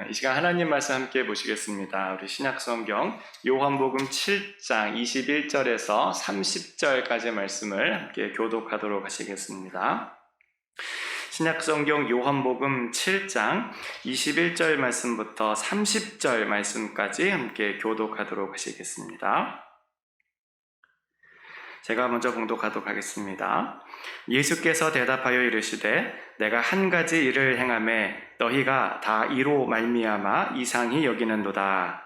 이 시간 하나님 말씀 함께 보시겠습니다. 우리 신약성경 요한복음 7장 21절에서 30절까지 말씀을 함께 교독하도록 하시겠습니다. 신약성경 요한복음 7장 21절 말씀부터 30절 말씀까지 함께 교독하도록 하시겠습니다. 제가 먼저 봉독하도록 하겠습니다. 예수께서 대답하여 이르시되 내가 한 가지 일을 행하매 너희가 다 이로 말미암아 이상히 여기는도다.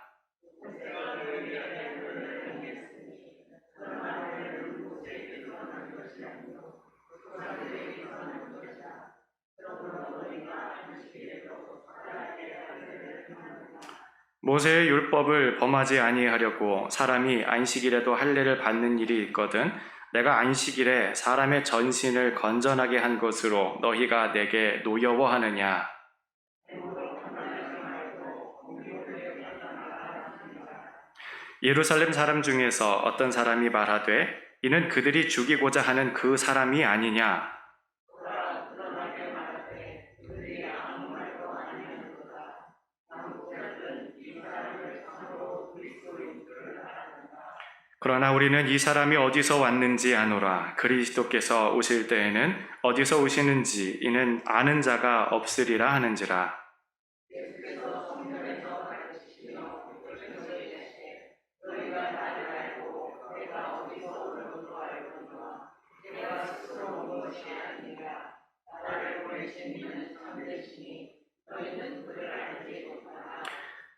모세의 율법을 범하지 아니하려고 사람이 안식일에도 할례를 받는 일이 있거든 내가 안식일에 사람의 전신을 건전하게 한 것으로 너희가 내게 노여워하느냐. 예루살렘 사람 중에서 어떤 사람이 말하되 이는 그들이 죽이고자 하는 그 사람이 아니냐. 그러나 우리는 이 사람이 어디서 왔는지 아노라. 그리스도께서 오실 때에는 어디서 오시는지 이는 아는 자가 없으리라 하는지라.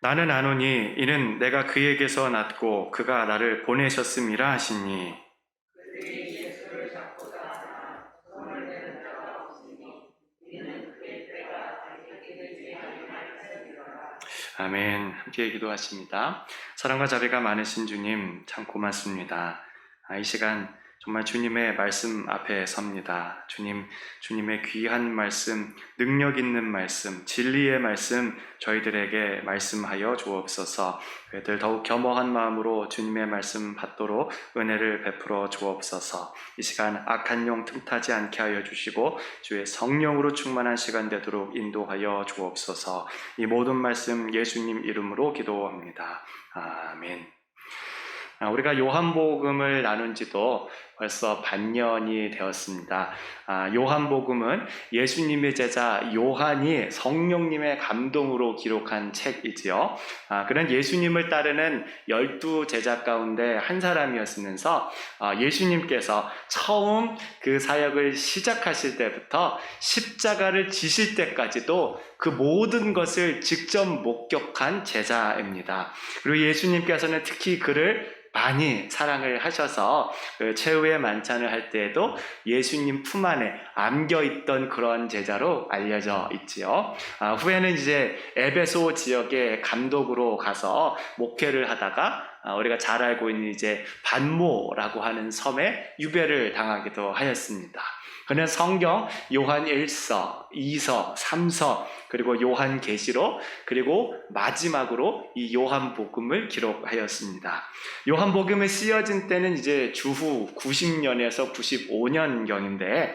나는 아노니 이는 내가 그에게서 났고 그가 나를 보내셨음이라 하시니. 아멘. 함께 기도하십니다. 사랑과 자비가 많으신 주님 참 고맙습니다. 이 시간 정말 주님의 말씀 앞에 섭니다. 주님의 귀한 말씀, 능력 있는 말씀, 진리의 말씀 저희들에게 말씀하여 주옵소서. 그들 더욱 겸허한 마음으로 주님의 말씀 받도록 은혜를 베풀어 주옵소서. 이 시간 악한 영 틈타지 않게 하여 주시고 주의 성령으로 충만한 시간 되도록 인도하여 주옵소서. 이 모든 말씀 예수님 이름으로 기도합니다. 아멘. 우리가 요한복음을 나눈 지도 벌써 반년이 되었습니다. 요한복음은 예수님의 제자 요한이 성령님의 감동으로 기록한 책이지요. 그런 예수님을 따르는 12 제자 가운데 한 사람이었으면서 예수님께서 처음 그 사역을 시작하실 때부터 십자가를 지실 때까지도 그 모든 것을 직접 목격한 제자입니다. 그리고 예수님께서는 특히 그를 많이 사랑을 하셔서 그 최후의 만찬을 할 때에도 예수님 품 안에 안겨있던 그런 제자로 알려져 있지요. 후에는 이제 에베소 지역의 감독으로 가서 목회를 하다가 우리가 잘 알고 있는 이제 반모라고 하는 섬에 유배를 당하기도 하였습니다. 그는 성경 요한 1서, 2서, 3서 그리고 요한 계시록 그리고 마지막으로 이 요한복음을 기록하였습니다. 요한복음이 쓰여진 때는 이제 주후 90년에서 95년경인데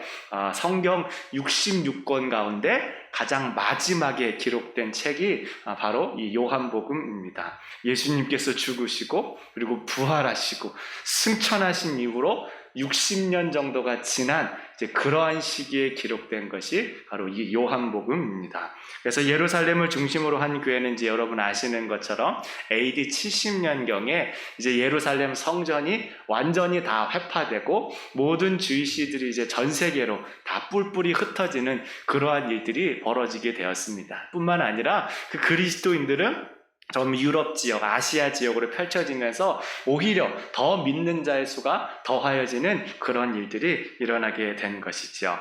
성경 66권 가운데 가장 마지막에 기록된 책이 바로 이 요한복음입니다. 예수님께서 죽으시고 그리고 부활하시고 승천하신 이후로 60년 정도가 지난 이제 그러한 시기에 기록된 것이 바로 이 요한복음입니다. 그래서 예루살렘을 중심으로 한 교회는 이제 여러분 아시는 것처럼 AD 70년경에 이제 예루살렘 성전이 완전히 다 회파되고 모든 주이시들이 이제 전 세계로 다 뿔뿔이 흩어지는 그러한 일들이 벌어지게 되었습니다. 뿐만 아니라 그 그리스도인들은 좀 유럽 지역, 아시아 지역으로 펼쳐지면서 오히려 더 믿는 자의 수가 더하여지는 그런 일들이 일어나게 된 것이죠.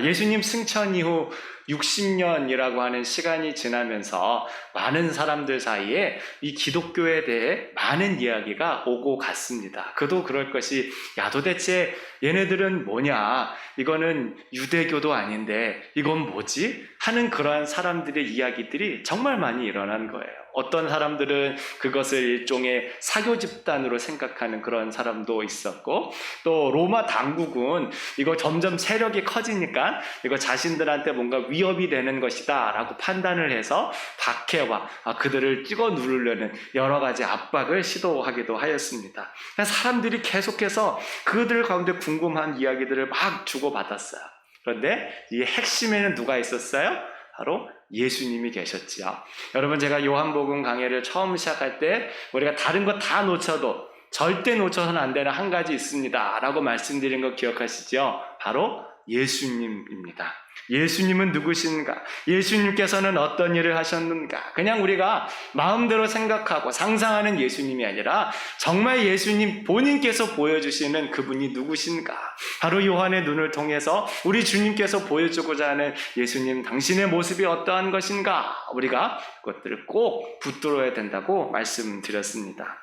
예수님 승천 이후 60년이라고 하는 시간이 지나면서 많은 사람들 사이에 이 기독교에 대해 많은 이야기가 오고 갔습니다. 그도 그럴 것이 도대체 얘네들은 뭐냐? 이거는 유대교도 아닌데 이건 뭐지? 하는 그러한 사람들의 이야기들이 정말 많이 일어난 거예요. 어떤 사람들은 그것을 일종의 사교 집단으로 생각하는 그런 사람도 있었고, 또 로마 당국은 이거 점점 세력이 커지니까 이거 자신들한테 뭔가 위협이 되는 것이다 라고 판단을 해서 박해와 그들을 찍어 누르려는 여러 가지 압박을 시도하기도 하였습니다. 사람들이 계속해서 그들 가운데 궁금한 이야기들을 막 주고받았어요. 그런데 이 핵심에는 누가 있었어요? 바로 예수님이 계셨지요. 여러분, 제가 요한복음 강해를 처음 시작할 때 우리가 다른 거 다 놓쳐도 절대 놓쳐서는 안 되는 한 가지 있습니다 라고 말씀드린 거 기억하시죠? 바로 예수님입니다. 예수님은 누구신가? 예수님께서는 어떤 일을 하셨는가? 그냥 우리가 마음대로 생각하고 상상하는 예수님이 아니라 정말 예수님 본인께서 보여주시는 그분이 누구신가? 바로 요한의 눈을 통해서 우리 주님께서 보여주고자 하는 예수님 당신의 모습이 어떠한 것인가? 우리가 그것들을 꼭 붙들어야 된다고 말씀드렸습니다.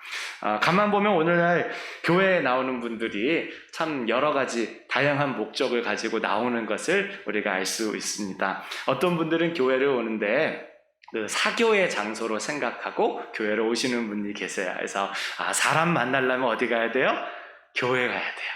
가만 보면 오늘날 교회에 나오는 분들이 참 여러 가지 다양한 목적을 가지고 나오는 것을 우리가 알 수 있습니다. 어떤 분들은 교회를 오는데 그 사교의 장소로 생각하고 교회를 오시는 분이 계세요. 그래서 사람 만나려면 어디 가야 돼요? 교회 가야 돼요.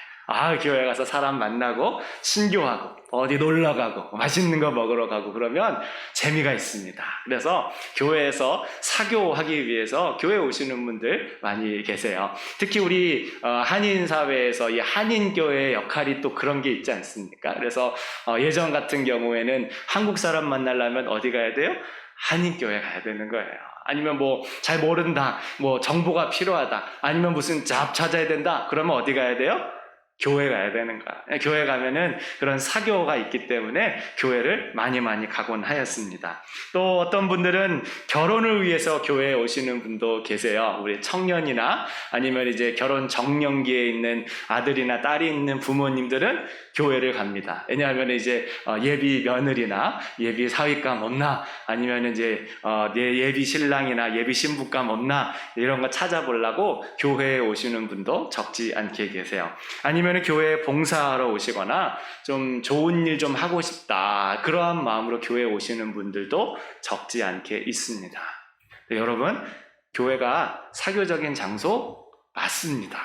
교회 가서 사람 만나고 신교하고 어디 놀러 가고 맛있는 거 먹으러 가고 그러면 재미가 있습니다. 그래서 교회에서 사교하기 위해서 교회 오시는 분들 많이 계세요. 특히 우리 한인 사회에서 이 한인교회의 역할이 또 그런 게 있지 않습니까? 그래서 예전 같은 경우에는 한국 사람 만나려면 어디 가야 돼요? 한인교회 가야 되는 거예요. 아니면 잘 모른다, 정보가 필요하다, 아니면 무슨 잡 찾아야 된다, 그러면 어디 가야 돼요? 교회 가야 되는 거야. 교회 가면은 그런 사교가 있기 때문에 교회를 많이 가곤 하였습니다. 또 어떤 분들은 결혼을 위해서 교회에 오시는 분도 계세요. 우리 청년이나 아니면 이제 결혼 정년기에 있는 아들이나 딸이 있는 부모님들은 교회를 갑니다. 왜냐하면 이제 예비 며느리나 예비 사위감 없나, 아니면 이제 예비 신랑이나 예비 신부감 없나, 이런 거 찾아보려고 교회에 오시는 분도 적지 않게 계세요. 아니면 교회에 봉사하러 오시거나 좀 좋은 일 좀 하고 싶다, 그러한 마음으로 교회에 오시는 분들도 적지 않게 있습니다. 네, 여러분, 교회가 사교적인 장소 맞습니다.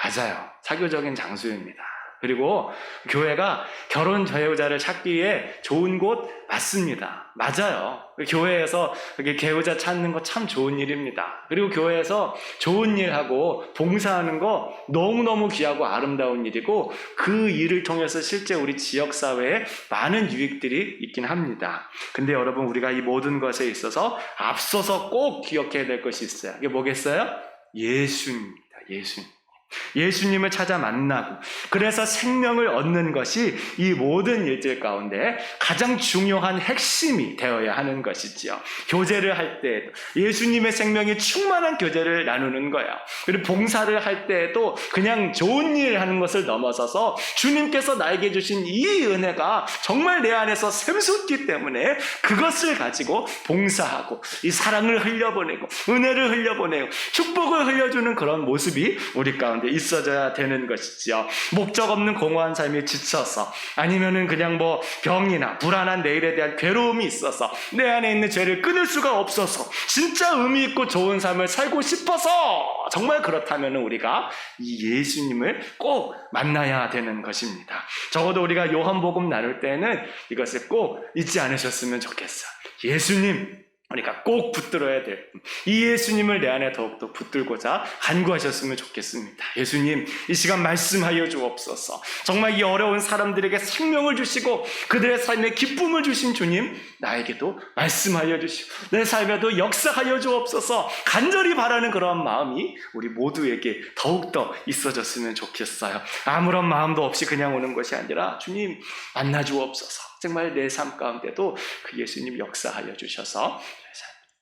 맞아요. 사교적인 장소입니다. 그리고 교회가 결혼 배우자를 찾기 위해 좋은 곳 맞습니다. 맞아요. 교회에서 배우자 찾는 거 참 좋은 일입니다. 그리고 교회에서 좋은 일하고 봉사하는 거 너무너무 귀하고 아름다운 일이고, 그 일을 통해서 실제 우리 지역사회에 많은 유익들이 있긴 합니다. 근데 여러분, 우리가 이 모든 것에 있어서 앞서서 꼭 기억해야 될 것이 있어요. 이게 뭐겠어요? 예수입니다. 예수님을 찾아 만나고, 그래서 생명을 얻는 것이 이 모든 일들 가운데 가장 중요한 핵심이 되어야 하는 것이지요. 교제를 할 때에도 예수님의 생명이 충만한 교제를 나누는 거예요. 그리고 봉사를 할 때에도 그냥 좋은 일 하는 것을 넘어서서 주님께서 나에게 주신 이 은혜가 정말 내 안에서 샘솟기 때문에 그것을 가지고 봉사하고 이 사랑을 흘려보내고 은혜를 흘려보내고 축복을 흘려주는 그런 모습이 우리 가운데 있어져야 되는 것이지요. 목적 없는 공허한 삶에 지쳐서, 아니면은 그냥 병이나 불안한 내일에 대한 괴로움이 있어서 내 안에 있는 죄를 끊을 수가 없어서 진짜 의미 있고 좋은 삶을 살고 싶어서, 정말 그렇다면 우리가 이 예수님을 꼭 만나야 되는 것입니다. 적어도 우리가 요한복음 나눌 때는 이것을 꼭 잊지 않으셨으면 좋겠어요. 예수님, 우리가 꼭 붙들어야 될 이 예수님을 내 안에 더욱더 붙들고자 간구하셨으면 좋겠습니다. 예수님, 이 시간 말씀하여 주옵소서. 정말 이 어려운 사람들에게 생명을 주시고 그들의 삶에 기쁨을 주신 주님, 나에게도 말씀하여 주시고 내 삶에도 역사하여 주옵소서. 간절히 바라는 그러한 마음이 우리 모두에게 더욱더 있어졌으면 좋겠어요. 아무런 마음도 없이 그냥 오는 것이 아니라 주님 만나 주옵소서. 정말 내 삶 가운데도 그 예수님 역사하여 주셔서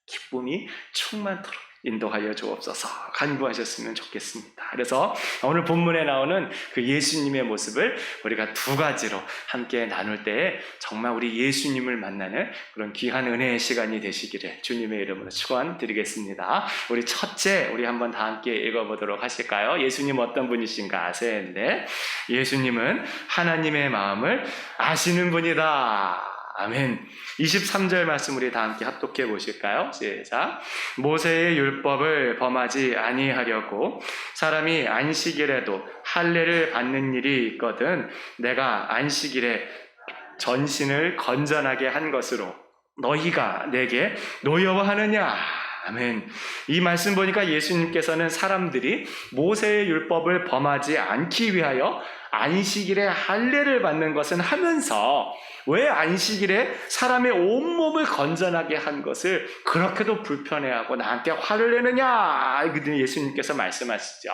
기쁨이 충만토록 인도하여 주옵소서 간구하셨으면 좋겠습니다. 그래서 오늘 본문에 나오는 그 예수님의 모습을 우리가 두 가지로 함께 나눌 때에 정말 우리 예수님을 만나는 그런 귀한 은혜의 시간이 되시기를 주님의 이름으로 축원드리겠습니다. 우리 첫째, 우리 한번 다 함께 읽어보도록 하실까요? 예수님 어떤 분이신가? 셋, 넷. 예수님은 하나님의 마음을 아시는 분이다. 아멘. 23절 말씀 우리 다 함께 합독해 보실까요? 시작. 모세의 율법을 범하지 아니하려고 사람이 안식일에도 할례를 받는 일이 있거든 내가 안식일에 전신을 건전하게 한 것으로 너희가 내게 노여워하느냐? 아멘. 이 말씀 보니까 예수님께서는 사람들이 모세의 율법을 범하지 않기 위하여 안식일에 할례를 받는 것은 하면서 왜 안식일에 사람의 온몸을 건전하게 한 것을 그렇게도 불편해하고 나한테 화를 내느냐? 예수님께서 말씀하시죠.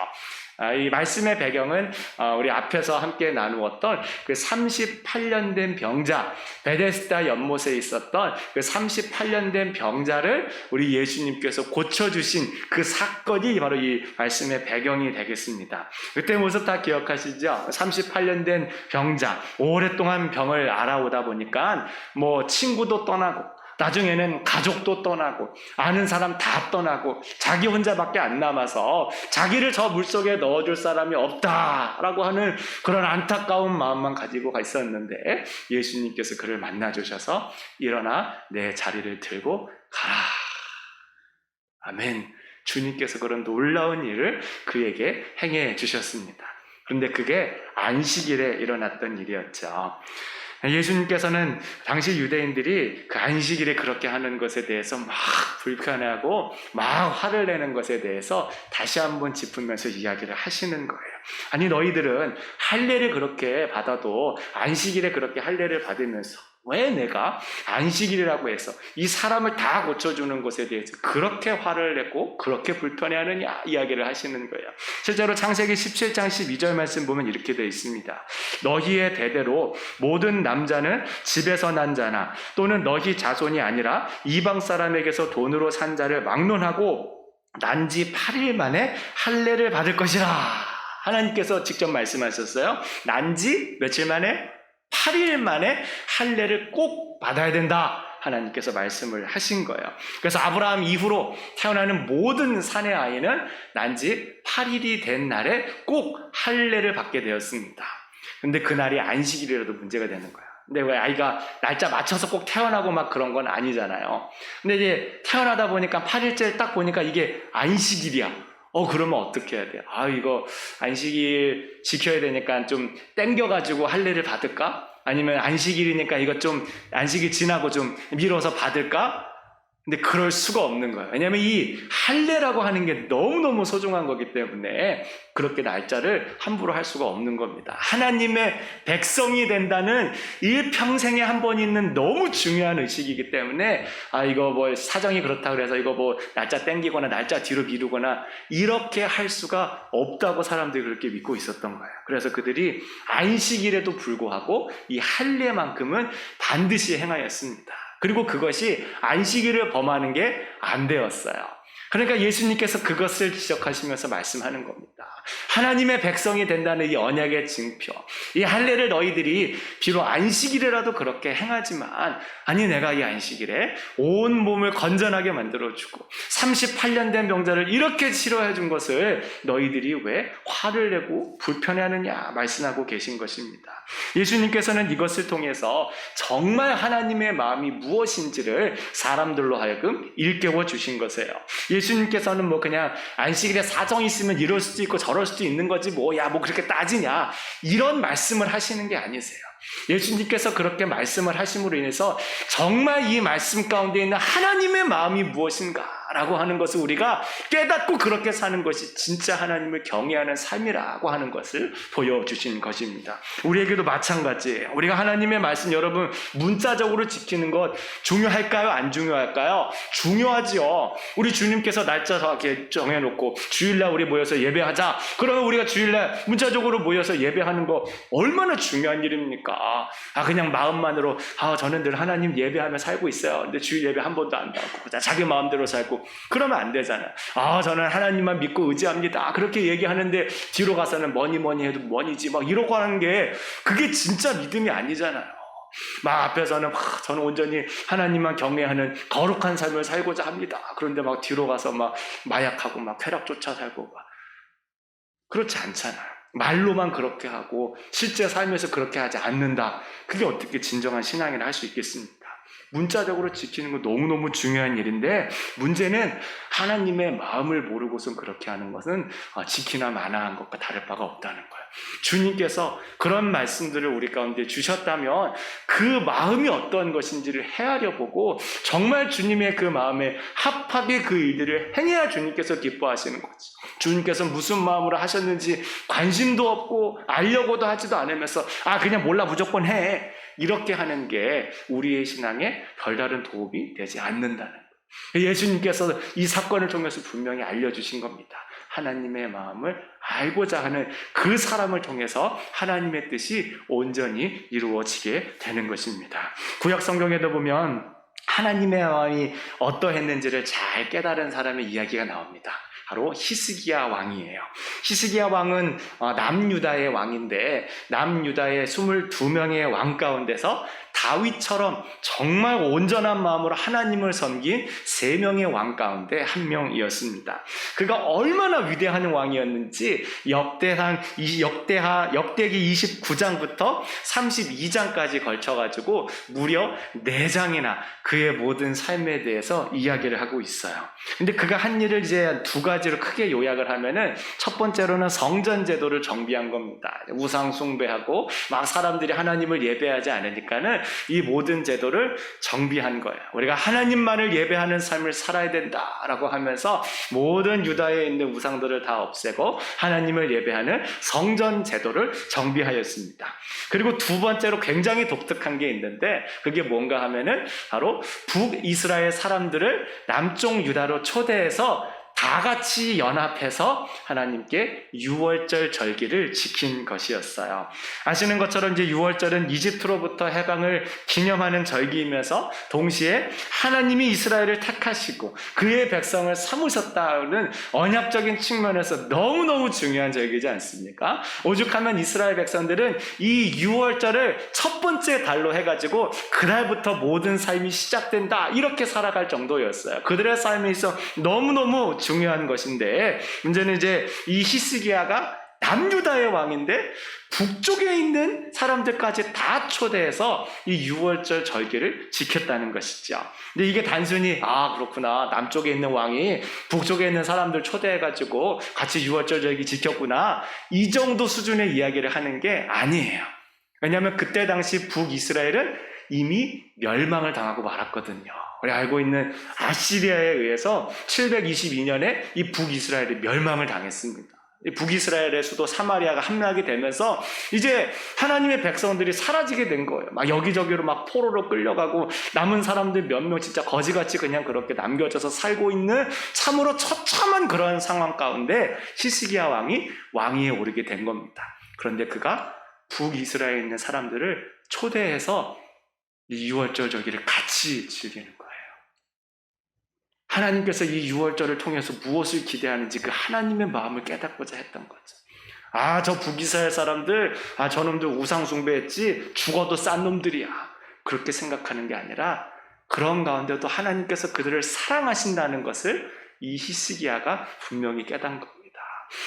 이 말씀의 배경은 우리 앞에서 함께 나누었던 그 38년 된 병자, 베데스다 연못에 있었던 그 38년 된 병자를 우리 예수님께서 고쳐주신 그 사건이 바로 이 말씀의 배경이 되겠습니다. 그때 모습 다 기억하시죠? 38년 된 병자, 오랫동안 병을 알아오다 보니까 뭐 친구도 떠나고 나중에는 가족도 떠나고 아는 사람 다 떠나고 자기 혼자밖에 안 남아서 자기를 저 물속에 넣어줄 사람이 없다라고 하는 그런 안타까운 마음만 가지고 있었는데 예수님께서 그를 만나주셔서 일어나 내 자리를 들고 가라. 아멘. 주님께서 그런 놀라운 일을 그에게 행해 주셨습니다. 그런데 그게 안식일에 일어났던 일이었죠. 예수님께서는 당시 유대인들이 그 안식일에 그렇게 하는 것에 대해서 막 불편해하고 막 화를 내는 것에 대해서 다시 한번 짚으면서 이야기를 하시는 거예요. 아니 너희들은 할례를 그렇게 받아도 안식일에 그렇게 할례를 받으면서 왜 내가 안식일이라고 해서 이 사람을 다 고쳐주는 것에 대해서 그렇게 화를 내고 그렇게 불편해하느냐 이야기를 하시는 거예요. 실제로 창세기 17장 12절 말씀 보면 이렇게 되어 있습니다. 너희의 대대로 모든 남자는 집에서 난 자나 또는 너희 자손이 아니라 이방 사람에게서 돈으로 산 자를 막론하고 난지 8일 만에 할례를 받을 것이라. 하나님께서 직접 말씀하셨어요. 난지 며칠 만에? 8일 만에 할례를 꼭 받아야 된다. 하나님께서 말씀을 하신 거예요. 그래서 아브라함 이후로 태어나는 모든 사내 아이는 난지 8일이 된 날에 꼭 할례를 받게 되었습니다. 근데 그날이 안식일이라도 문제가 되는 거예요. 근데 왜 아이가 날짜 맞춰서 꼭 태어나고 막 그런 건 아니잖아요. 근데 이제 태어나다 보니까 8일째 딱 보니까 이게 안식일이야. 그러면 어떻게 해야 돼요? 이거 안식일 지켜야 되니까 좀 땡겨가지고 할례를 받을까? 아니면 안식일이니까 이거 좀 안식일 지나고 좀 미뤄서 받을까? 근데 그럴 수가 없는 거예요. 왜냐하면 이 할례라고 하는 게 너무너무 소중한 거기 때문에 그렇게 날짜를 함부로 할 수가 없는 겁니다. 하나님의 백성이 된다는 일평생에 한 번 있는 너무 중요한 의식이기 때문에 이거 뭐 사정이 그렇다 그래서 이거 뭐 날짜 땡기거나 날짜 뒤로 미루거나 이렇게 할 수가 없다고 사람들이 그렇게 믿고 있었던 거예요. 그래서 그들이 안식일에도 불구하고 이 할례만큼은 반드시 행하였습니다. 그리고 그것이 안식일을 범하는 게 안 되었어요. 그러니까 예수님께서 그것을 지적하시면서 말씀하는 겁니다. 하나님의 백성이 된다는 이 언약의 증표, 이 할례를 너희들이 비록 안식일이라도 그렇게 행하지만 아니 내가 이 안식일에 온 몸을 건전하게 만들어주고 38년 된 병자를 이렇게 치료해 준 것을 너희들이 왜 화를 내고 불편해하느냐 말씀하고 계신 것입니다. 예수님께서는 이것을 통해서 정말 하나님의 마음이 무엇인지를 사람들로 하여금 일깨워 주신 것이에요. 예수님께서는 뭐 그냥 안식일에 사정이 있으면 이럴 수도 있고 저럴 수도 있는 거지 뭐 그렇게 따지냐 이런 말씀을 하시는 게 아니세요. 예수님께서 그렇게 말씀을 하심으로 인해서 정말 이 말씀 가운데 있는 하나님의 마음이 무엇인가 라고 하는 것을 우리가 깨닫고 그렇게 사는 것이 진짜 하나님을 경외하는 삶이라고 하는 것을 보여주신 것입니다. 우리에게도 마찬가지예요. 우리가 하나님의 말씀 여러분 문자적으로 지키는 것 중요할까요? 안 중요할까요? 중요하지요. 우리 주님께서 날짜 이렇게 정해놓고 주일날 우리 모여서 예배하자. 그러면 우리가 주일날 문자적으로 모여서 예배하는 거 얼마나 중요한 일입니까? 합니까? 그냥 마음만으로 저는 늘 하나님 예배하며 살고 있어요. 근데 주일 예배 한 번도 안 나오고 자기 마음대로 살고 그러면 안 되잖아요. 저는 하나님만 믿고 의지합니다. 그렇게 얘기하는데 뒤로 가서는 뭐니 해도 뭐니지 막 이러고 하는 게 그게 진짜 믿음이 아니잖아요. 막 앞에서는 저는 온전히 하나님만 경외하는 거룩한 삶을 살고자 합니다. 그런데 막 뒤로 가서 막 마약하고 막 쾌락조차 살고 막 그렇지 않잖아요. 말로만 그렇게 하고 실제 삶에서 그렇게 하지 않는다. 그게 어떻게 진정한 신앙이라 할 수 있겠습니까? 문자적으로 지키는 건 너무너무 중요한 일인데 문제는 하나님의 마음을 모르고선 그렇게 하는 것은 지키나 마나한 것과 다를 바가 없다는 거예요. 주님께서 그런 말씀들을 우리 가운데 주셨다면 그 마음이 어떤 것인지를 헤아려 보고 정말 주님의 그 마음에 합하게 그 일들을 행해야 주님께서 기뻐하시는 거지. 주님께서 무슨 마음으로 하셨는지 관심도 없고 알려고도 하지도 않으면서 그냥 몰라 무조건 해 이렇게 하는 게 우리의 신앙에 별다른 도움이 되지 않는다는 거예요. 예수님께서 이 사건을 통해서 분명히 알려주신 겁니다. 하나님의 마음을 알고자 하는 그 사람을 통해서 하나님의 뜻이 온전히 이루어지게 되는 것입니다. 구약 성경에도 보면 하나님의 마음이 어떠했는지를 잘 깨달은 사람의 이야기가 나옵니다. 바로 히스기야 왕이에요. 히스기야 왕은 남유다의 왕인데 남유다의 22명의 왕 가운데서 다윗처럼 정말 온전한 마음으로 하나님을 섬긴 3명의 왕 가운데 한 명이었습니다. 그가 얼마나 위대한 왕이었는지 역대기 29장부터 32장까지 걸쳐가지고 무려 4장이나 그의 모든 삶에 대해서 이야기를 하고 있어요. 근데 그가 한 일을 이제 2가지로 크게 요약을 하면은 첫 번째로는 성전 제도를 정비한 겁니다. 우상 숭배하고 막 사람들이 하나님을 예배하지 않으니까는 이 모든 제도를 정비한 거예요. 우리가 하나님만을 예배하는 삶을 살아야 된다라고 하면서 모든 유다에 있는 우상들을 다 없애고 하나님을 예배하는 성전 제도를 정비하였습니다. 그리고 2번째로 굉장히 독특한 게 있는데 그게 뭔가 하면은 바로 북이스라엘 사람들을 남쪽 유다로 초대해서 다 같이 연합해서 하나님께 유월절 절기를 지킨 것이었어요. 아시는 것처럼 이제 유월절은 이집트로부터 해방을 기념하는 절기이면서 동시에 하나님이 이스라엘을 택하시고 그의 백성을 삼으셨다는 언약적인 측면에서 너무너무 중요한 절기지 않습니까? 오죽하면 이스라엘 백성들은 이 유월절을 첫 번째 달로 해가지고 그날부터 모든 삶이 시작된다 이렇게 살아갈 정도였어요. 그들의 삶에 있어 너무너무 중요한 것인데 문제는 이제 이 히스기야가 남유다의 왕인데 북쪽에 있는 사람들까지 다 초대해서 이 유월절 절기를 지켰다는 것이죠. 근데 이게 단순히 그렇구나 남쪽에 있는 왕이 북쪽에 있는 사람들 초대해가지고 같이 유월절 절기 지켰구나 이 정도 수준의 이야기를 하는 게 아니에요. 왜냐하면 그때 당시 북이스라엘은 이미 멸망을 당하고 말았거든요. 우리 알고 있는 아시리아에 의해서 722년에 이 북이스라엘이 멸망을 당했습니다. 북이스라엘의 수도 사마리아가 함락이 되면서 이제 하나님의 백성들이 사라지게 된 거예요. 막 여기저기로 막 포로로 끌려가고 남은 사람들 몇 명 진짜 거지같이 그냥 그렇게 남겨져서 살고 있는 참으로 처참한 그런 상황 가운데 히스기야 왕이 왕위에 오르게 된 겁니다. 그런데 그가 북이스라엘에 있는 사람들을 초대해서 이 유월절 절기를 같이 즐기는 거예요. 하나님께서 이 유월절을 통해서 무엇을 기대하는지 그 하나님의 마음을 깨닫고자 했던 거죠. 저 북이스라엘 사람들, 저놈들 우상 숭배했지 죽어도 싼 놈들이야. 그렇게 생각하는 게 아니라 그런 가운데도 하나님께서 그들을 사랑하신다는 것을 이 히스기야가 분명히 깨닫는 겁니다.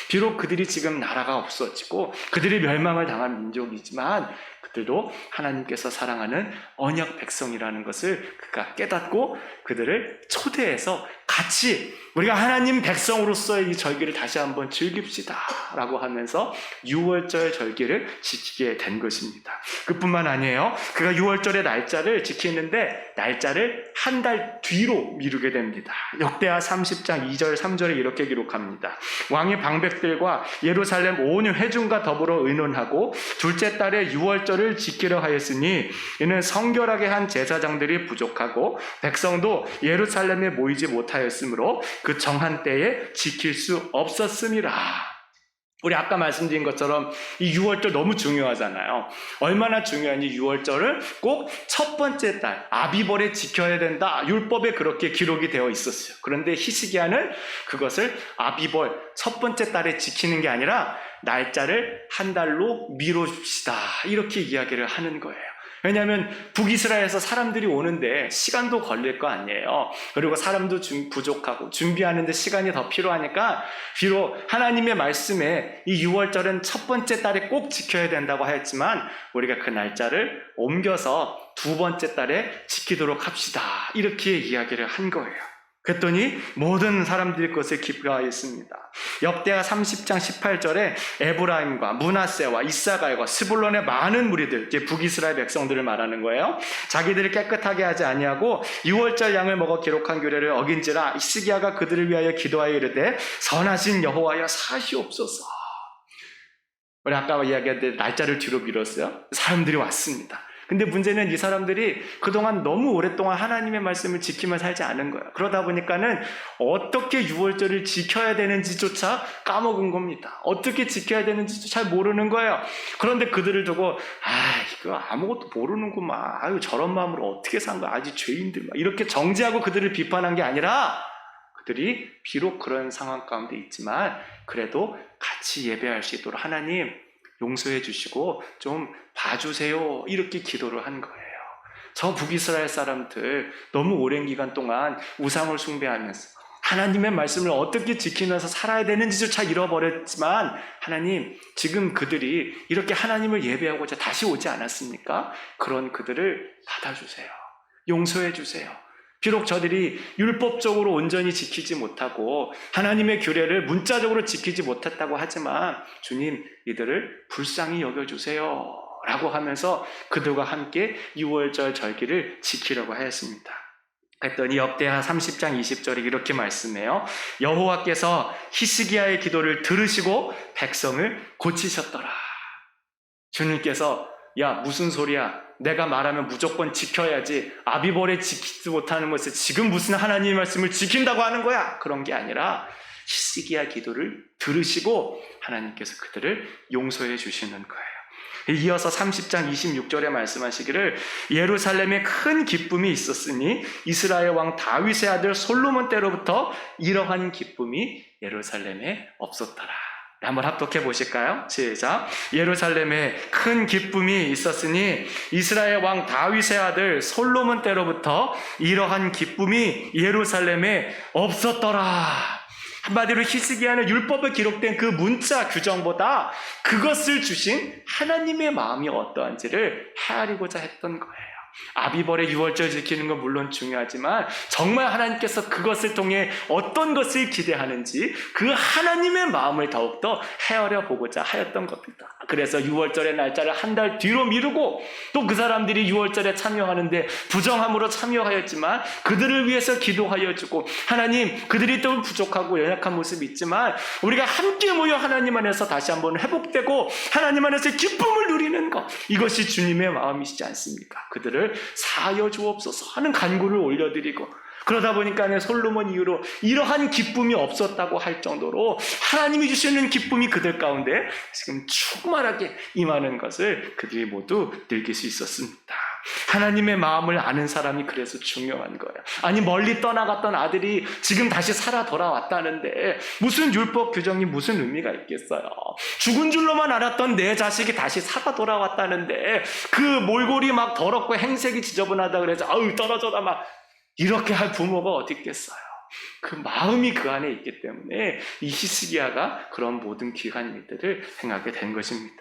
비록 그들이 지금 나라가 없어지고 그들이 멸망을 당한 민족이지만 그들도 하나님께서 사랑하는 언약 백성이라는 것을 그가 깨닫고 그들을 초대해서 같이 우리가 하나님 백성으로서의 이 절기를 다시 한번 즐깁시다 라고 하면서 유월절 절기를 지키게 된 것입니다. 그뿐만 아니에요. 그가 유월절의 날짜를 지키는데 날짜를 한 달 뒤로 미루게 됩니다. 역대하 30장 2절 3절에 이렇게 기록합니다. 왕이 방백들과 예루살렘 온 회중과 더불어 의논하고 둘째 달에 유월절을 지키려 하였으니 이는 성결하게 한 제사장들이 부족하고 백성도 예루살렘에 모이지 못하였으므로 그 정한 때에 지킬 수 없었음이라. 우리 아까 말씀드린 것처럼 이 6월절 너무 중요하잖아요. 얼마나 중요한지 6월절을 꼭 첫 번째 달 아비벌에 지켜야 된다. 율법에 그렇게 기록이 되어 있었어요. 그런데 히스기야는 그것을 아비벌 첫 번째 달에 지키는 게 아니라 날짜를 한 달로 미뤄줍시다. 이렇게 이야기를 하는 거예요. 왜냐하면 북이스라엘에서 사람들이 오는데 시간도 걸릴 거 아니에요. 그리고 사람도 부족하고 준비하는데 시간이 더 필요하니까 비록 하나님의 말씀에 이 6월절은 첫 번째 달에 꼭 지켜야 된다고 하였지만 우리가 그 날짜를 옮겨서 두 번째 달에 지키도록 합시다. 이렇게 이야기를 한 거예요. 그랬더니 모든 사람들이 그것을 기뻐하였습니다. 역대하 30장 18절에 에브라임과 므낫세와 이사갈과 스불론의 많은 무리들, 이제 북이스라엘 백성들을 말하는 거예요. 자기들을 깨끗하게 하지 아니하고 6월절 양을 먹어 기록한 규례를 어긴지라 히스기야가 그들을 위하여 기도하여 이르되 선하신 여호와여 사시옵소서. 우리 아까 이야기했는데 날짜를 뒤로 미뤘어요. 사람들이 왔습니다. 근데 문제는 이 사람들이 그동안 너무 오랫동안 하나님의 말씀을 지키며 살지 않은 거예요. 그러다 보니까는 어떻게 6월절을 지켜야 되는지조차 까먹은 겁니다. 어떻게 지켜야 되는지도 잘 모르는 거예요. 그런데 그들을 두고 이거 아무것도 모르는구만. 아유 저런 마음으로 어떻게 산 거야. 아직 죄인들 이렇게 정죄하고 그들을 비판한 게 아니라 그들이 비록 그런 상황 가운데 있지만 그래도 같이 예배할 수 있도록 하나님 용서해 주시고 좀 봐주세요. 이렇게 기도를 한 거예요. 저 북이스라엘 사람들 너무 오랜 기간 동안 우상을 숭배하면서 하나님의 말씀을 어떻게 지키면서 살아야 되는지조차 잃어버렸지만 하나님 지금 그들이 이렇게 하나님을 예배하고자 다시 오지 않았습니까? 그런 그들을 받아주세요. 용서해 주세요. 비록 저들이 율법적으로 온전히 지키지 못하고 하나님의 규례를 문자적으로 지키지 못했다고 하지만 주님 이들을 불쌍히 여겨주세요 라고 하면서 그들과 함께 6월절 절기를 지키려고 하였습니다. 그랬더니 역대하 30장 20절에 이렇게 말씀해요. 여호와께서 히스기야의 기도를 들으시고 백성을 고치셨더라. 주님께서 야 무슨 소리야, 내가 말하면 무조건 지켜야지, 아비벌에 지키지 못하는 것을 지금 무슨 하나님의 말씀을 지킨다고 하는 거야. 그런 게 아니라 히스기야 기도를 들으시고 하나님께서 그들을 용서해 주시는 거예요. 이어서 30장 26절에 말씀하시기를 예루살렘에 큰 기쁨이 있었으니 이스라엘 왕 다윗의 아들 솔로몬 때로부터 이러한 기쁨이 예루살렘에 없었더라. 한번 합독해 보실까요? 시작. 예루살렘에 큰 기쁨이 있었으니 이스라엘 왕 다윗의 아들 솔로몬 때로부터 이러한 기쁨이 예루살렘에 없었더라. 한마디로 히스기야는 율법에 기록된 그 문자 규정보다 그것을 주신 하나님의 마음이 어떠한지를 헤아리고자 했던 거예요. 아비벌의 6월절 지키는 건 물론 중요하지만 정말 하나님께서 그것을 통해 어떤 것을 기대하는지 그 하나님의 마음을 더욱더 헤아려 보고자 하였던 겁니다. 그래서 6월절의 날짜를 한 달 뒤로 미루고 또 그 사람들이 6월절에 참여하는데 부정함으로 참여하였지만 그들을 위해서 기도하여 주고 하나님 그들이 또 부족하고 연약한 모습이 있지만 우리가 함께 모여 하나님 안에서 다시 한번 회복되고 하나님 안에서 기쁨을 누리는 것, 이것이 주님의 마음이시지 않습니까? 그들을 사하여 주옵소서 하는 간구를 올려드리고 그러다 보니까 솔로몬 이후로 이러한 기쁨이 없었다고 할 정도로 하나님이 주시는 기쁨이 그들 가운데 지금 충만하게 임하는 것을 그들이 모두 느낄 수 있었습니다. 하나님의 마음을 아는 사람이 그래서 중요한 거예요. 아니 멀리 떠나갔던 아들이 지금 다시 살아 돌아왔다는데 무슨 율법 규정이 무슨 의미가 있겠어요. 죽은 줄로만 알았던 내 자식이 다시 살아 돌아왔다는데 그 몰골이 막 더럽고 행색이 지저분하다 그래서 아우 떨어져라 막 이렇게 할 부모가 어디 있겠어요. 그 마음이 그 안에 있기 때문에 이 히스기야가 그런 모든 귀한 일들을 행하게 된 것입니다.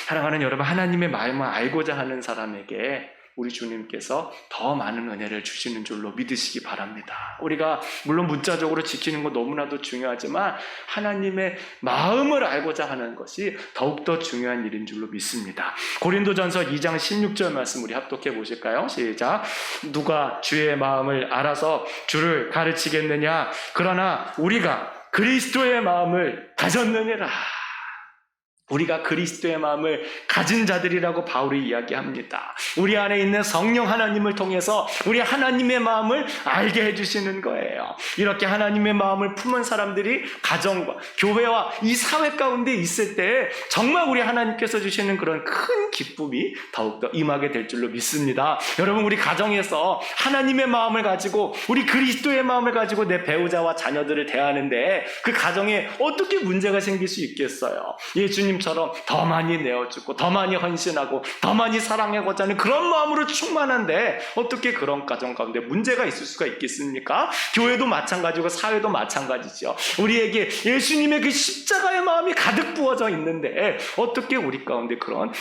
사랑하는 여러분, 하나님의 마음을 알고자 하는 사람에게 우리 주님께서 더 많은 은혜를 주시는 줄로 믿으시기 바랍니다. 우리가 물론 문자적으로 지키는 거 너무나도 중요하지만 하나님의 마음을 알고자 하는 것이 더욱더 중요한 일인 줄로 믿습니다. 고린도전서 2장 16절 말씀 우리 합독해 보실까요? 시작. 누가 주의 마음을 알아서 주를 가르치겠느냐? 그러나 우리가 그리스도의 마음을 가졌느니라. 우리가 그리스도의 마음을 가진 자들이라고 바울이 이야기합니다. 우리 안에 있는 성령 하나님을 통해서 우리 하나님의 마음을 알게 해주시는 거예요. 이렇게 하나님의 마음을 품은 사람들이 가정과 교회와 이 사회 가운데 있을 때 정말 우리 하나님께서 주시는 그런 큰 기쁨이 더욱더 임하게 될 줄로 믿습니다. 여러분, 우리 가정에서 하나님의 마음을 가지고 우리 그리스도의 마음을 가지고 내 배우자와 자녀들을 대하는데 그 가정에 어떻게 문제가 생길 수 있겠어요? 예수님처럼 더 많이 내어주고 더 많이 헌신하고 더 많이 사랑하고자 하는 그런 마음으로 충만한데 어떻게 그런 가정 가운데 문제가 있을 수가 있겠습니까? 교회도 마찬가지고 사회도 마찬가지죠. 우리에게 예수님의 그 십자가의 마음이 가득 부어져 있는데 어떻게 우리 가운데 그런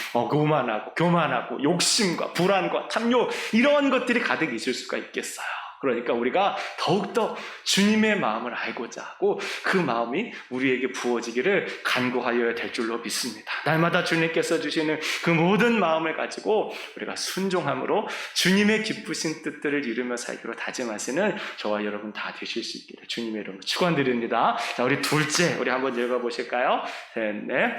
교만하고 욕심과 불안과 탐욕 이런 것들이 가득 있을 수가 있겠어요? 그러니까 우리가 더욱더 주님의 마음을 알고자 하고 그 마음이 우리에게 부어지기를 간구하여야 될 줄로 믿습니다. 날마다 주님께서 주시는 그 모든 마음을 가지고 우리가 순종함으로 주님의 기쁘신 뜻들을 이루며 살기로 다짐하시는 저와 여러분 다 되실 수 있기를 주님의 이름으로 축원드립니다. 자, 우리 둘째, 우리 한번 읽어보실까요? 네.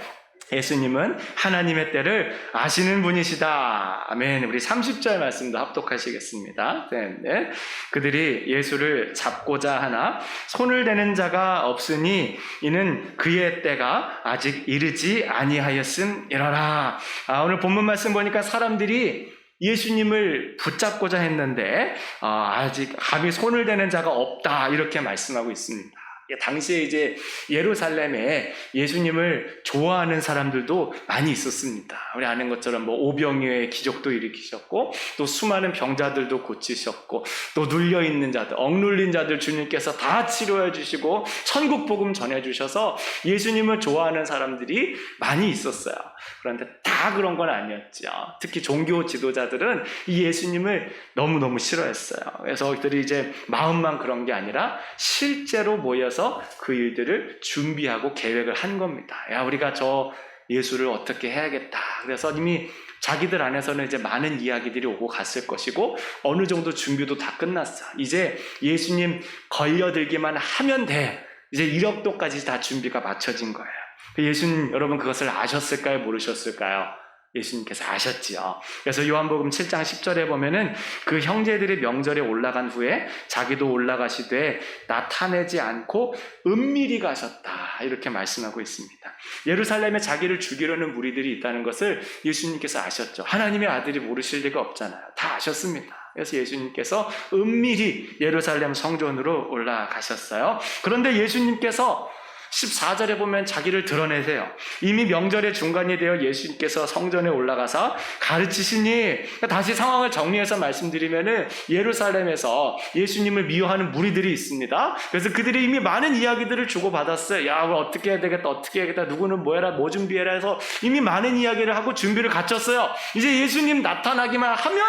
예수님은 하나님의 때를 아시는 분이시다. 아멘. 우리 30절 말씀도 합독하시겠습니다. 네. 그들이 예수를 잡고자 하나 손을 대는 자가 없으니 이는 그의 때가 아직 이르지 아니하였음이라라. 오늘 본문 말씀 보니까 사람들이 예수님을 붙잡고자 했는데 아직 감히 손을 대는 자가 없다 이렇게 말씀하고 있습니다. 당시에 이제 예루살렘에 예수님을 좋아하는 사람들도 많이 있었습니다. 우리 아는 것처럼 뭐 오병이어의 기적도 일으키셨고 또 수많은 병자들도 고치셨고 또 눌려있는 자들, 억눌린 자들 주님께서 다 치료해 주시고 천국 복음 전해 주셔서 예수님을 좋아하는 사람들이 많이 있었어요. 그런데 다 그런 건 아니었죠. 특히 종교 지도자들은 이 예수님을 너무너무 싫어했어요. 그래서 그들이 이제 마음만 그런 게 아니라 실제로 모여서 그 일들을 준비하고 계획을 한 겁니다. 야, 우리가 저 예수를 어떻게 해야겠다. 그래서 이미 자기들 안에서는 이제 많은 이야기들이 오고 갔을 것이고 어느 정도 준비도 다 끝났어. 이제 예수님 걸려들기만 하면 돼. 이제 1억도까지 다 준비가 마쳐진 거예요. 예수님 여러분 그것을 아셨을까요? 모르셨을까요? 예수님께서 아셨지요. 그래서 요한복음 7장 10절에 보면은 그 형제들이 명절에 올라간 후에 자기도 올라가시되 나타내지 않고 은밀히 가셨다 이렇게 말씀하고 있습니다. 예루살렘에 자기를 죽이려는 무리들이 있다는 것을 예수님께서 아셨죠. 하나님의 아들이 모르실 리가 없잖아요. 다 아셨습니다. 그래서 예수님께서 은밀히 예루살렘 성전으로 올라가셨어요. 그런데 예수님께서 14절에 보면 자기를 드러내세요. 이미 명절의 중간이 되어 예수님께서 성전에 올라가서 가르치시니, 다시 상황을 정리해서 말씀드리면은 예루살렘에서 예수님을 미워하는 무리들이 있습니다. 그래서 그들이 이미 많은 이야기들을 주고받았어요. 야, 어떻게 해야 되겠다, 누구는 뭐 해라, 뭐 준비해라 해서 이미 많은 이야기를 하고 준비를 갖췄어요. 이제 예수님 나타나기만 하면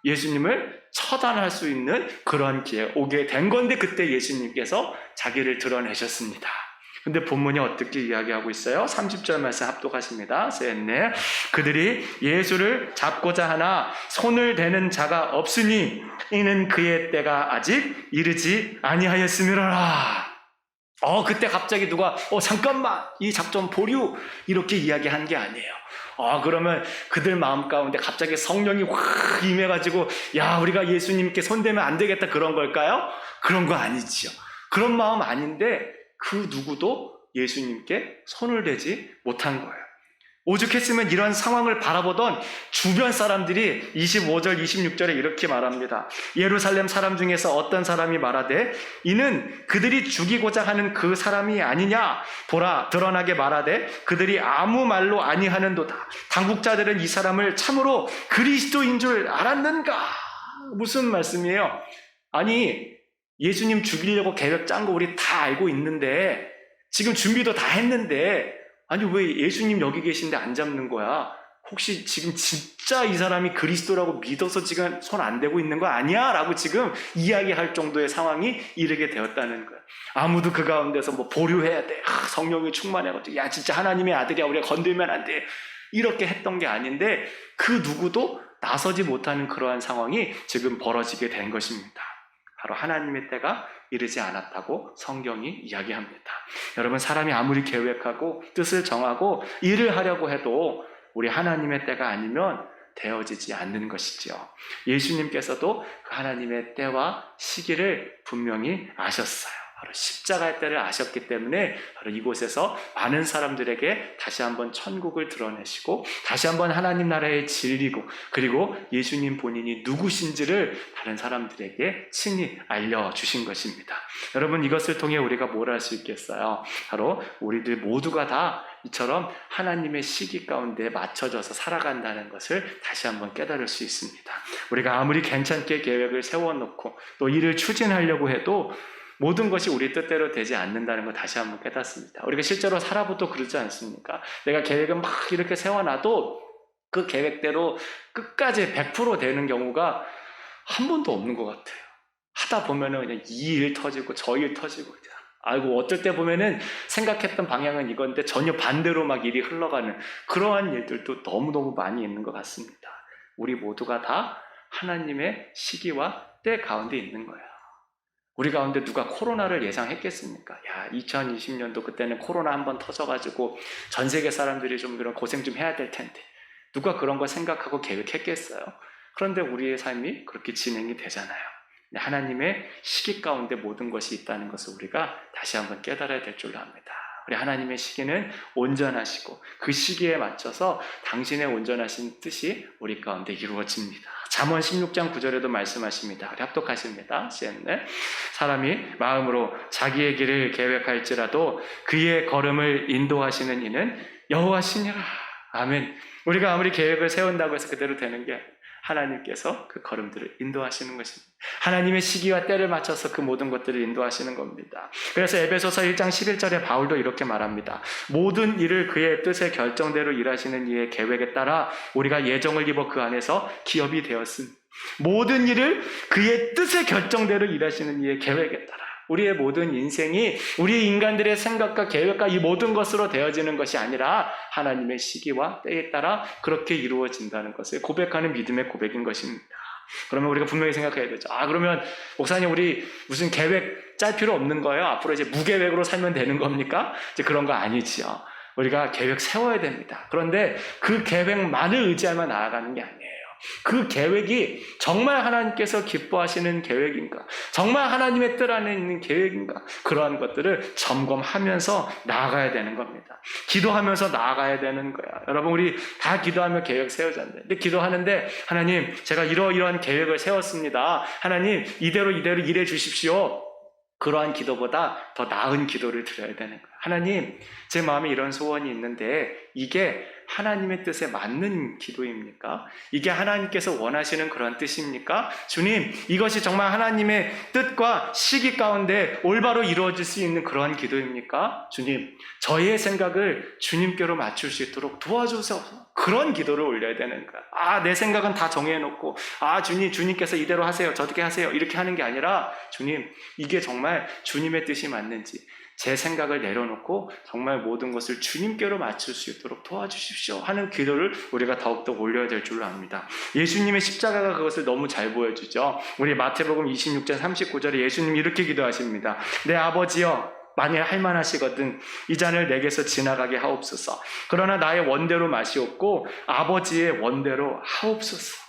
예수님을 처단할 수 있는 그런 기회 오게 된 건데 그때 예수님께서 자기를 드러내셨습니다. 근데 본문이 어떻게 이야기하고 있어요? 30절 말씀 합독하십니다. 네. 그들이 예수를 잡고자 하나 손을 대는 자가 없으니 이는 그의 때가 아직 이르지 아니하였음이로라. 그때 갑자기 누가 잠깐만 이 작전 보류 이렇게 이야기한 게 아니에요. 그러면 그들 마음 가운데 갑자기 성령이 확 임해가지고 야 우리가 예수님께 손대면 안 되겠다 그런 걸까요? 그런 거 아니지요. 그런 마음 아닌데 그 누구도 예수님께 손을 대지 못한 거예요. 오죽했으면 이런 상황을 바라보던 주변 사람들이 25절, 26절에 이렇게 말합니다. 예루살렘 사람 중에서 어떤 사람이 말하되 이는 그들이 죽이고자 하는 그 사람이 아니냐 보라 드러나게 말하되 그들이 아무 말로 아니하는도다. 당국자들은 이 사람을 참으로 그리스도인 줄 알았는가? 무슨 말씀이에요? 아니 예수님 죽이려고 계획 짠 거 우리 다 알고 있는데 지금 준비도 다 했는데 아니 왜 예수님 여기 계신데 안 잡는 거야? 혹시 지금 진짜 이 사람이 그리스도라고 믿어서 지금 손 안 대고 있는 거 아니야? 라고 지금 이야기할 정도의 상황이 이르게 되었다는 거야. 아무도 그 가운데서 뭐 보류해야 돼. 성령이 충만해가지고 야 진짜 하나님의 아들이야 우리가 건들면 안 돼. 이렇게 했던 게 아닌데 그 누구도 나서지 못하는 그러한 상황이 지금 벌어지게 된 것입니다. 바로 하나님의 때가 이르지 않았다고 성경이 이야기합니다. 여러분, 사람이 아무리 계획하고 뜻을 정하고 일을 하려고 해도 우리 하나님의 때가 아니면 되어지지 않는 것이지요. 예수님께서도 그 하나님의 때와 시기를 분명히 아셨어요. 바로 십자가의 때를 아셨기 때문에 바로 이곳에서 많은 사람들에게 다시 한번 천국을 드러내시고 다시 한번 하나님 나라의 진리고 그리고 예수님 본인이 누구신지를 다른 사람들에게 친히 알려주신 것입니다. 여러분, 이것을 통해 우리가 뭘 할 수 있겠어요? 바로 우리들 모두가 다 이처럼 하나님의 시기 가운데 맞춰져서 살아간다는 것을 다시 한번 깨달을 수 있습니다. 우리가 아무리 괜찮게 계획을 세워놓고 또 일을 추진하려고 해도 모든 것이 우리 뜻대로 되지 않는다는 걸 다시 한번 깨닫습니다. 우리가 실제로 살아보도 그러지 않습니까? 내가 계획을 막 이렇게 세워놔도 그 계획대로 끝까지 100% 되는 경우가 한 번도 없는 것 같아요. 하다 보면은 그냥 이 일 터지고 저 일 터지고 아이고, 어떨 때 보면은 생각했던 방향은 이건데 전혀 반대로 막 일이 흘러가는 그러한 일들도 너무너무 많이 있는 것 같습니다. 우리 모두가 다 하나님의 시기와 때 가운데 있는 거예요. 우리 가운데 누가 코로나를 예상했겠습니까? 야, 2020년도 그때는 코로나 한번 터져가지고 전 세계 사람들이 좀 그런 고생 좀 해야 될 텐데 누가 그런 거 생각하고 계획했겠어요? 그런데 우리의 삶이 그렇게 진행이 되잖아요. 하나님의 시기 가운데 모든 것이 있다는 것을 우리가 다시 한번 깨달아야 될 줄로 압니다. 우리 하나님의 시기는 온전하시고 그 시기에 맞춰서 당신의 온전하신 뜻이 우리 가운데 이루어집니다. 잠언 16장 9절에도 말씀하십니다. 우리 합독하십니다. 시작. 사람이 마음으로 자기의 길을 계획할지라도 그의 걸음을 인도하시는 이는 여호와시니라. 아멘. 우리가 아무리 계획을 세운다고 해서 그대로 되는 게 하나님께서 그 걸음들을 인도하시는 것입니다. 하나님의 시기와 때를 맞춰서 그 모든 것들을 인도하시는 겁니다. 그래서 에베소서 1장 11절에 바울도 이렇게 말합니다. 모든 일을 그의 뜻의 결정대로 일하시는 이의 계획에 따라 우리가 예정을 입어 그 안에서 기업이 되었음. 모든 일을 그의 뜻의 결정대로 일하시는 이의 계획에 따라 우리의 모든 인생이 우리 인간들의 생각과 계획과 이 모든 것으로 되어지는 것이 아니라 하나님의 시기와 때에 따라 그렇게 이루어진다는 것을 고백하는 믿음의 고백인 것입니다. 그러면 우리가 분명히 생각해야 되죠. 그러면 목사님, 우리 무슨 계획 짤 필요 없는 거예요? 앞으로 이제 무계획으로 살면 되는 겁니까? 이제 그런 거 아니지요. 우리가 계획 세워야 됩니다. 그런데 그 계획만을 의지하며 나아가는 게 아니에요. 그 계획이 정말 하나님께서 기뻐하시는 계획인가? 정말 하나님의 뜻 안에 있는 계획인가? 그러한 것들을 점검하면서 나아가야 되는 겁니다. 기도하면서 나아가야 되는 거야. 여러분, 우리 다 기도하며 계획 세우잖아요. 근데 기도하는데 하나님, 제가 이러이러한 계획을 세웠습니다. 하나님, 이대로 일해 주십시오. 그러한 기도보다 더 나은 기도를 드려야 되는 거예요. 하나님, 제 마음에 이런 소원이 있는데 이게 하나님의 뜻에 맞는 기도입니까? 이게 하나님께서 원하시는 그런 뜻입니까? 주님, 이것이 정말 하나님의 뜻과 시기 가운데 올바로 이루어질 수 있는 그런 기도입니까? 주님, 저희의 생각을 주님께로 맞출 수 있도록 도와주셔서 그런 기도를 올려야 되는 거야. 내 생각은 다 정해놓고 주님께서 이대로 하세요, 저렇게 하세요, 이렇게 하는 게 아니라 주님, 이게 정말 주님의 뜻이 맞는지 제 생각을 내려놓고 정말 모든 것을 주님께로 맞출 수 있도록 도와주십시오 하는 기도를 우리가 더욱더 올려야 될 줄로 압니다. 예수님의 십자가가 그것을 너무 잘 보여주죠. 우리 마태복음 26장 39절에 예수님이 이렇게 기도하십니다. 내 아버지여, 만일 할만하시거든 이 잔을 내게서 지나가게 하옵소서. 그러나 나의 원대로 마시옵고 아버지의 원대로 하옵소서.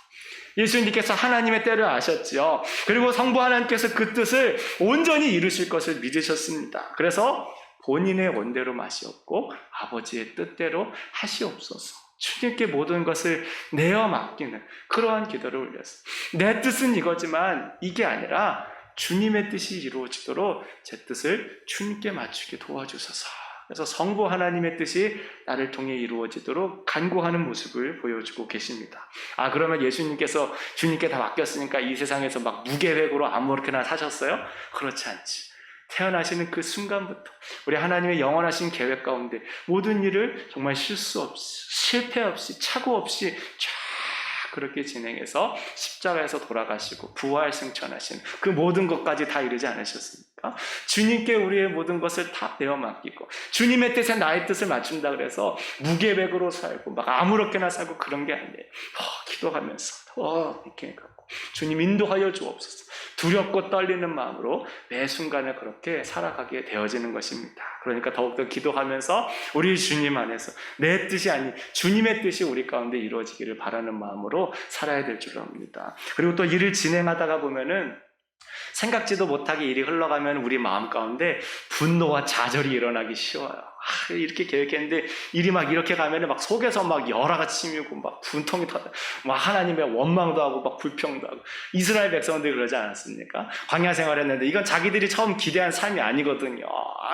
예수님께서 하나님의 때를 아셨지요. 그리고 성부 하나님께서 그 뜻을 온전히 이루실 것을 믿으셨습니다. 그래서 본인의 원대로 마시옵고 아버지의 뜻대로 하시옵소서. 주님께 모든 것을 내어 맡기는 그러한 기도를 올렸어요. 내 뜻은 이거지만 이게 아니라 주님의 뜻이 이루어지도록 제 뜻을 주님께 맞추게 도와주소서. 그래서 성부 하나님의 뜻이 나를 통해 이루어지도록 간구하는 모습을 보여주고 계십니다. 그러면 예수님께서 주님께 다 맡겼으니까 이 세상에서 막 무계획으로 아무렇게나 사셨어요? 그렇지 않지. 태어나시는 그 순간부터 우리 하나님의 영원하신 계획 가운데 모든 일을 정말 실수 없이, 실패 없이, 착오 없이 그렇게 진행해서 십자가에서 돌아가시고 부활 승천하신 그 모든 것까지 다 이루지 않으셨습니까? 주님께 우리의 모든 것을 다 내어 맡기고 주님의 뜻에 나의 뜻을 맞춘다 그래서 무계획으로 살고 막 아무렇게나 살고 그런 게 아니에요. 기도하면서 이렇게 갖고 주님 인도하여 주옵소서. 두렵고 떨리는 마음으로 매 순간을 그렇게 살아가게 되어지는 것입니다. 그러니까 더욱더 기도하면서 우리 주님 안에서 내 뜻이 아닌 주님의 뜻이 우리 가운데 이루어지기를 바라는 마음으로 살아야 될 줄 압니다. 그리고 또 일을 진행하다가 보면은 생각지도 못하게 일이 흘러가면 우리 마음 가운데 분노와 좌절이 일어나기 쉬워요. 이렇게 계획했는데 일이 막 이렇게 가면은 막 속에서 막 열화가 치밀고 막 분통이 터져. 막 하나님의 원망도 하고 막 불평도 하고. 이스라엘 백성들이 그러지 않았습니까? 광야 생활했는데 이건 자기들이 처음 기대한 삶이 아니거든요.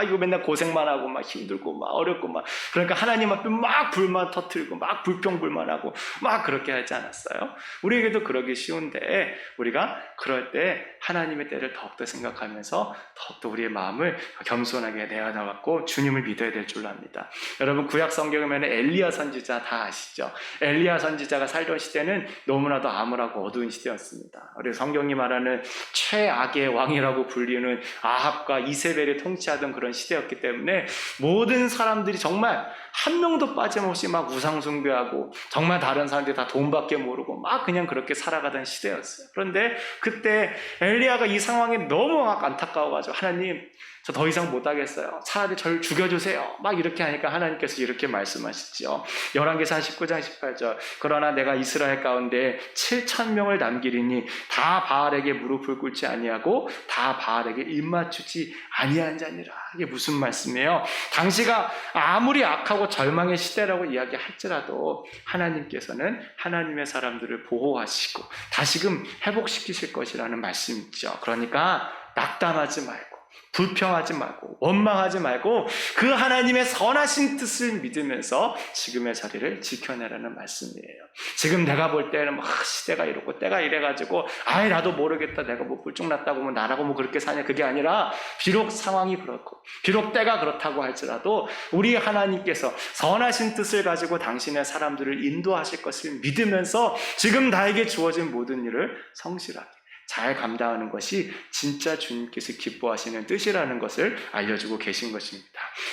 이거 맨날 고생만 하고 막 힘들고 막 어렵고 막. 그러니까 하나님 앞에 막 불만 터뜨리고 막 불평불만하고 막 그렇게 하지 않았어요? 우리에게도 그러기 쉬운데 우리가 그럴 때 하나님의 때를 더욱더 생각하면서 더욱더 우리의 마음을 겸손하게 내어나갔고 주님을 믿어야 될 줄 압니다. 여러분 구약 성경에 보면 엘리야 선지자 다 아시죠? 엘리야 선지자가 살던 시대는 너무나도 암울하고 어두운 시대였습니다. 그리고 성경이 말하는 최악의 왕이라고 불리는 아합과 이세벨이 통치하던 그런 시대였기 때문에 모든 사람들이 정말 한 명도 빠짐없이 막 우상숭배하고 정말 다른 사람들이 다 돈밖에 모르고 막 그냥 그렇게 살아가던 시대였어요. 그런데 그때 엘리야가 이 상황에 너무 막 안타까워가지고 하나님 저 더 이상 못하겠어요. 차라리 저를 죽여주세요. 막 이렇게 하니까 하나님께서 이렇게 말씀하시죠. 열왕기상 19장 18절 그러나 내가 이스라엘 가운데 7,000명을 남기리니 다 바알에게 무릎을 꿇지 아니하고 다 바알에게 입맞추지 아니한 자니라. 이게 무슨 말씀이에요? 당시가 아무리 악하고 절망의 시대라고 이야기할지라도 하나님께서는 하나님의 사람들을 보호하시고 다시금 회복시키실 것이라는 말씀이죠. 그러니까 낙담하지 말고 불평하지 말고 원망하지 말고 그 하나님의 선하신 뜻을 믿으면서 지금의 자리를 지켜내라는 말씀이에요. 지금 내가 볼 때는 막 시대가 이렇고 때가 이래가지고 나도 모르겠다 내가 뭐 불중났다고 뭐 나라고 뭐 그렇게 사냐 그게 아니라 비록 상황이 그렇고 비록 때가 그렇다고 할지라도 우리 하나님께서 선하신 뜻을 가지고 당신의 사람들을 인도하실 것을 믿으면서 지금 나에게 주어진 모든 일을 성실하게 잘 감당하는 것이 진짜 주님께서 기뻐하시는 뜻이라는 것을 알려주고 계신 것입니다.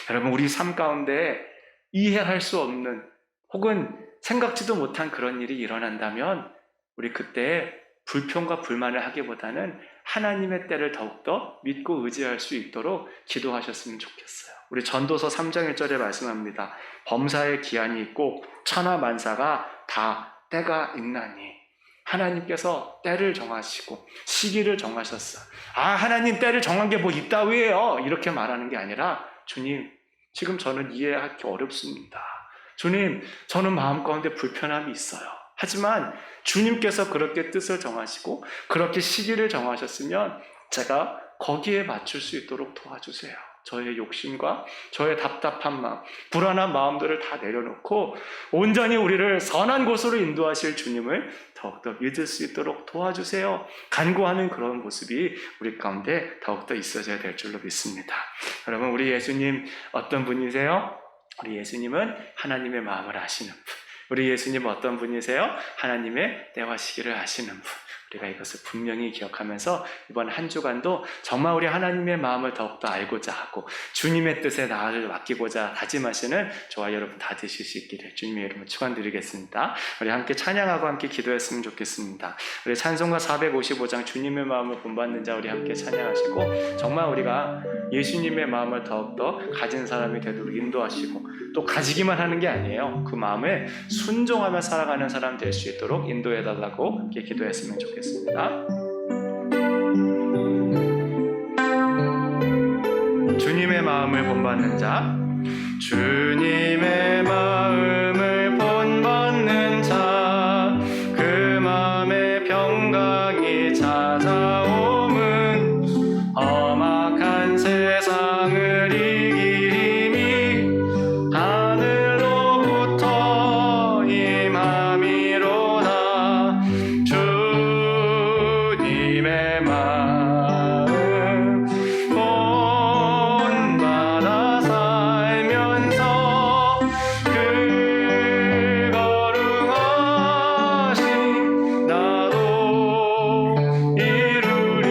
여러분 우리 삶 가운데 이해할 수 없는 혹은 생각지도 못한 그런 일이 일어난다면 우리 그때 불평과 불만을 하기보다는 하나님의 때를 더욱더 믿고 의지할 수 있도록 기도하셨으면 좋겠어요. 우리 전도서 3장 1절에 말씀합니다. 범사의 기한이 있고 천하만사가 다 때가 있나니 하나님께서 때를 정하시고 시기를 정하셨어. 하나님 때를 정한 게 뭐 있다위에요. 이렇게 말하는 게 아니라 주님 지금 저는 이해하기 어렵습니다. 주님 저는 마음 가운데 불편함이 있어요. 하지만 주님께서 그렇게 뜻을 정하시고 그렇게 시기를 정하셨으면 제가 거기에 맞출 수 있도록 도와주세요. 저의 욕심과 저의 답답한 마음, 불안한 마음들을 다 내려놓고 온전히 우리를 선한 곳으로 인도하실 주님을 더욱더 믿을 수 있도록 도와주세요. 간구하는 그런 모습이 우리 가운데 더욱더 있어져야 될 줄로 믿습니다. 여러분 우리 예수님 어떤 분이세요? 우리 예수님은 하나님의 마음을 아시는 분. 우리 예수님 어떤 분이세요? 하나님의 때와 시기를 아시는 분. 우리가 이것을 분명히 기억하면서 이번 한 주간도 정말 우리 하나님의 마음을 더욱더 알고자 하고 주님의 뜻에 나를 맡기고자 다짐하시는 저와 여러분 다 되실 수 있기를 주님의 이름으로 축원드리겠습니다. 우리 함께 찬양하고 함께 기도했으면 좋겠습니다. 우리 찬송가 455장 주님의 마음을 본받는 자 우리 함께 찬양하시고 정말 우리가 예수님의 마음을 더욱더 가진 사람이 되도록 인도하시고 또 가지기만 하는 게 아니에요. 그 마음에 순종하며 살아가는 사람 될 수 있도록 인도해달라고 함께 기도했으면 좋겠습니다. 주님의 마음을 본받는 자 주님의 마음을 본받는 자 그 마음에 평강이 찾아옴은 험악한 세상을 이길 힘이 하늘로부터 임함이로다. 주님의 마음 본받아 살면서 그 거룩하신 나도 이루리.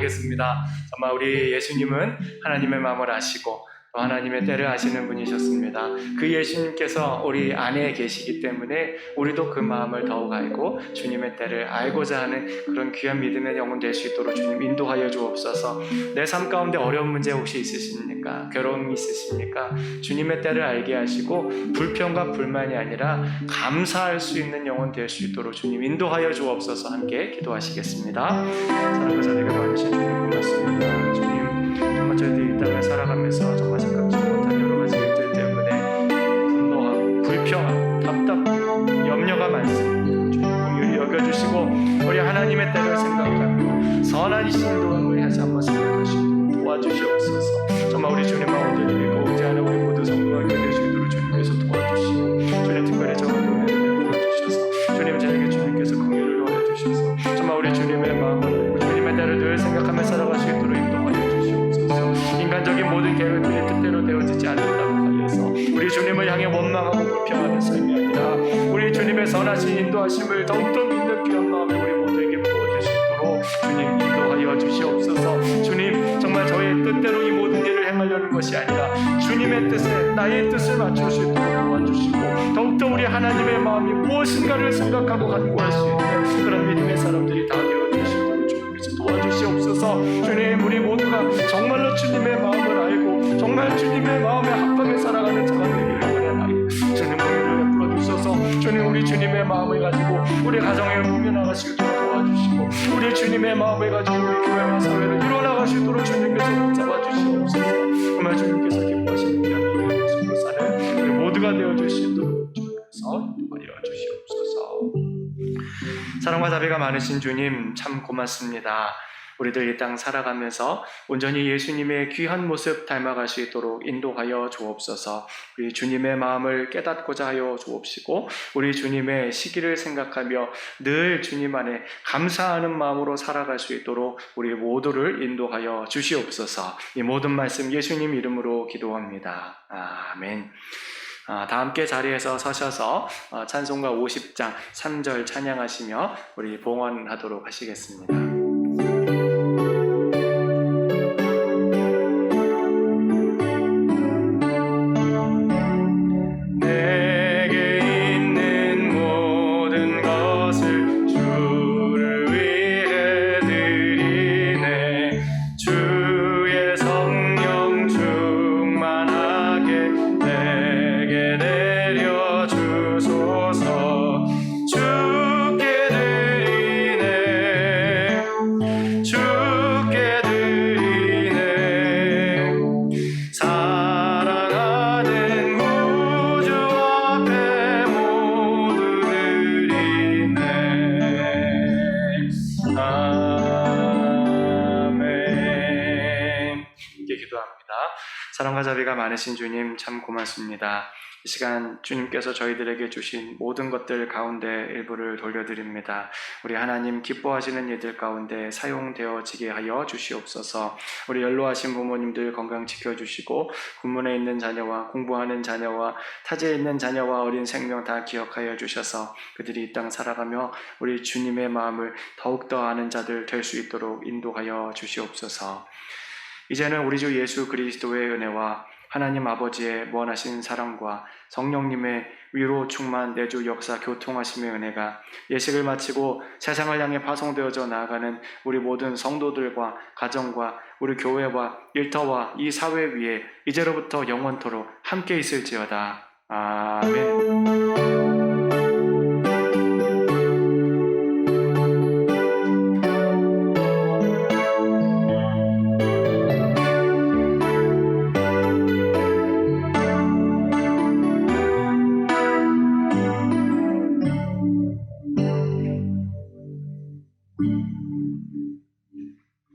기도하겠습니다. 정말 우리 예수님은 하나님의 마음을 아시고 또 하나님의 때를 아시는 분이셨습니다. 그 예수님께서 우리 안에 계시기 때문에 우리도 그 마음을 더욱 알고 주님의 때를 알고자 하는 그런 귀한 믿음의 영혼 될 수 있도록 주님 인도하여 주옵소서. 내 삶 가운데 어려운 문제 혹시 있으십니까? 괴로움이 있으십니까? 주님의 때를 알게 하시고 불평과 불만이 아니라 감사할 수 있는 영혼 될 수 있도록 주님 인도하여 주옵소서. 함께 기도하시겠습니다. 사랑과 자비가 많으신 주님 고맙습니다. 주님 정말 저희들이 이 땅을 살아가면서 정말 생각지 못한 여러 가지 일들 때문에 분노하고 불평하고 답답하고 염려가 많습니다. 주님 긍휼히 여겨주시고 우리 하나님의 때를 생각하며 선한 신도를 해서 한번 생각하시고 도와주시옵소서. 정말 우리 주님만 온전히 의지하는 우리 모두 성도가 될 수 있도록 주님께서 도와주시고 주님 특별히 저와 은혜를 베풀어주셔서 주님 저에게 주님께서 긍휼을 더해주셔서 정말 우리 주님의 마음을 주님의 때를 늘 생각하며 살아갈 수 있도록 인도하여 주시옵소서. 인간적인 모든 계획들이 뜻대로 되어지지 않는다고 하여서 우리 주님을 향해 원망하고 불평하는 삶이 아니라 우리 주님의 선하신 인도하심을 더욱더 믿는 귀한 마음에 우리 모두에게 부어줄 수 있도록 주님 인도하여 주시옵소서. 주님 정말 저의 뜻대로 이 모든 일을 행하려는 것이 아니라 주님의 뜻에 나의 뜻을 맞출 수 있도록 도와주시고 더욱더 우리 하나님의 마음이 무엇인가를 생각하고 간구할 수 있는 그런 믿음의 사람들이 다 되어줄 수 있도록 주님께서 도와주시옵소서. 주님 우리 모두가 정말로 주님의 마음을 알고 정말 주님의 마음에 합하게 살아가는 자가 되기를 원하나이다. 주님 은혜를 베풀어 주셔서 주님 우리 주님의 마음을 가지고 우리 가정에 꾸며나갈 수 있도록 도와주시고 우리 주님의 마음을 가지고 우리 교회와 사회를 이루어나갈 수 있도록 주님께서 붙잡아 주시옵소서. 정말 주님께서 기뻐하시는 믿음의 모습으로 사는 우리 모두가 되어줄 수 있도록 주님께서 인도하여 주시옵소서. 사랑과 자비가 많으신 주님 참 고맙습니다. 우리들 이 땅 살아가면서 온전히 예수님의 귀한 모습 닮아갈 수 있도록 인도하여 주옵소서. 우리 주님의 마음을 깨닫고자 하여 주옵시고 우리 주님의 시기를 생각하며 늘 주님 안에 감사하는 마음으로 살아갈 수 있도록 우리 모두를 인도하여 주시옵소서. 이 모든 말씀 예수님 이름으로 기도합니다. 아멘. 다 함께 자리에서 서셔서 찬송가 50장 3절 찬양하시며 우리 봉헌하도록 하시겠습니다. 사랑과 자비가 많으신 주님 참 고맙습니다. 이 시간 주님께서 저희들에게 주신 모든 것들 가운데 일부를 돌려드립니다. 우리 하나님 기뻐하시는 일들 가운데 사용되어지게 하여 주시옵소서. 우리 연로하신 부모님들 건강 지켜주시고 군문에 있는 자녀와 공부하는 자녀와 타지에 있는 자녀와 어린 생명 다 기억하여 주셔서 그들이 이 땅 살아가며 우리 주님의 마음을 더욱더 아는 자들 될 수 있도록 인도하여 주시옵소서. 이제는 우리 주 예수 그리스도의 은혜와 하나님 아버지의 무한하신 사랑과 성령님의 위로 충만 내주 역사 교통하심의 은혜가 예식을 마치고 세상을 향해 파송되어져 나아가는 우리 모든 성도들과 가정과 우리 교회와 일터와 이 사회 위에 이제로부터 영원토록 함께 있을지어다. 아멘.